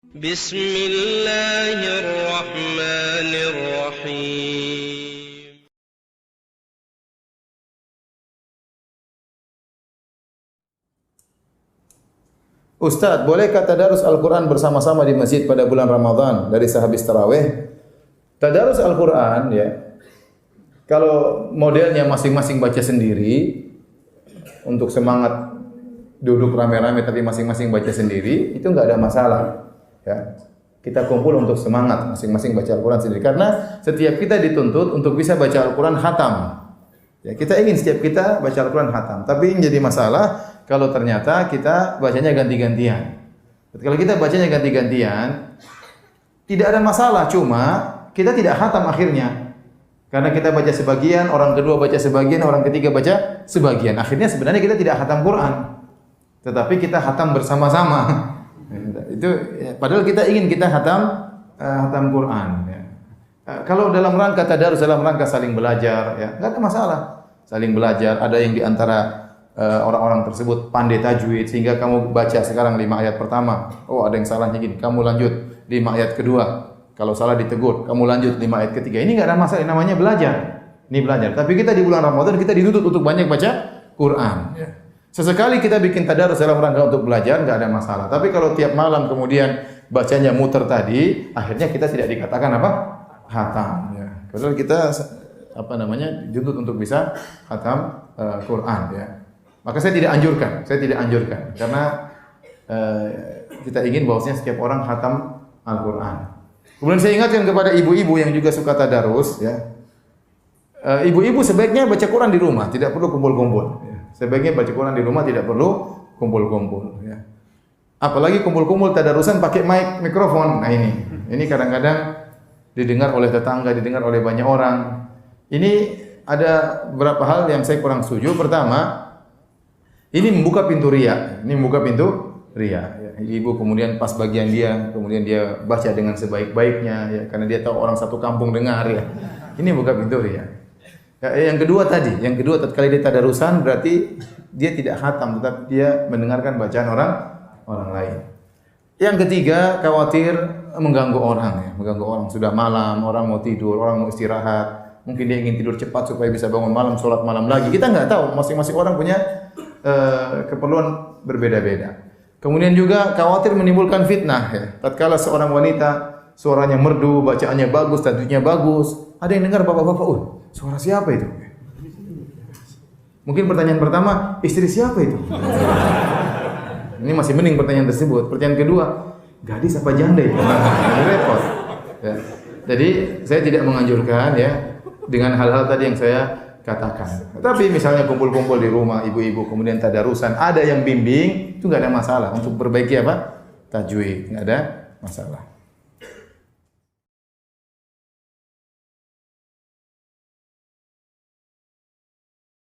Bismillahirrahmanirrahim. Ustaz, bolehkah tadarus Al-Quran bersama-sama di masjid pada bulan Ramadan dari sehabis tarawih? Tadarus Al-Quran ya, kalau modelnya masing-masing baca sendiri untuk semangat duduk rame-rame tapi masing-masing baca sendiri, itu enggak ada masalah. Ya. Kita kumpul untuk semangat masing-masing baca Al-Quran sendiri, karena setiap kita dituntut untuk bisa baca Al-Quran khatam. Ya, kita ingin setiap kita baca Al-Quran khatam, tapi yang jadi masalah kalau ternyata kita bacanya ganti-gantian. Kalau kita bacanya ganti-gantian, tidak ada masalah, cuma kita tidak khatam akhirnya. Karena kita baca sebagian, orang kedua baca sebagian, orang ketiga baca sebagian. Akhirnya sebenarnya kita tidak khatam Quran, tetapi kita khatam bersama-sama. Itu padahal kita ingin kita khatam Quran. Ya. Kalau dalam rangka tadarus, dalam rangka saling belajar, ya nggak ada masalah. Saling belajar, ada yang di antara orang-orang tersebut pandai tajwid sehingga kamu baca sekarang 5 ayat pertama, oh ada yang salahnya gini, kamu lanjut 5 ayat kedua, kalau salah ditegur, kamu lanjut 5 ayat ketiga. Ini enggak ada masalah, namanya belajar. Ini belajar. Tapi kita di bulan Ramadan kita dituntut untuk banyak baca Quran. Sesekali kita bikin tadarus dalam rangka untuk belajar, enggak ada masalah. Tapi kalau tiap malam kemudian bacanya muter tadi, akhirnya kita tidak dikatakan apa? Khatam. Ya. Padahal kita dituntut untuk bisa khatam Quran. Ya. Maka saya tidak anjurkan karena kita ingin bahwasanya setiap orang khatam Al-Quran. Kemudian saya ingatkan kepada ibu-ibu yang juga suka tadarus, ya. Ibu-ibu sebaiknya baca Quran di rumah, tidak perlu kumpul-kumpul. Ya. Sebaiknya baca Quran di rumah, tidak perlu kumpul-kumpul. Ya. Apalagi kumpul-kumpul tadarusan pakai mikrofon. Nah ini kadang-kadang didengar oleh tetangga, didengar oleh banyak orang. Ini ada beberapa hal yang saya kurang setuju. Pertama, ini membuka pintu riya. Ya. Ibu kemudian pas bagian dia, kemudian dia baca dengan sebaik-baiknya, ya, karena dia tahu orang satu kampung dengar, ya. Ini buka pintu riya. Ya, yang kedua tatkala dia tadarusan berarti dia tidak khatam, tetapi dia mendengarkan bacaan orang lain. Yang ketiga, khawatir mengganggu orang, ya. Mengganggu orang, sudah malam, orang mau tidur, orang mau istirahat. Mungkin dia ingin tidur cepat supaya bisa bangun malam, sholat malam lagi. Kita nggak tahu, masing-masing orang punya keperluan berbeda-beda. Kemudian juga khawatir menimbulkan fitnah, ya. Tatkala seorang wanita suaranya merdu, bacaannya bagus, tajwidnya bagus, ada yang dengar bapak-bapak, suara siapa itu? Mungkin pertanyaan pertama, istri siapa itu? Ini masih mending pertanyaan tersebut. Pertanyaan kedua, gadis apa janda itu? Ini repot. Ya. Jadi saya tidak menganjurkan, ya, dengan hal-hal tadi yang saya katakan. Tapi misalnya kumpul-kumpul di rumah ibu-ibu kemudian tadarusan, ada yang bimbing, itu enggak ada masalah untuk perbaiki apa? Tajwid, enggak ada masalah.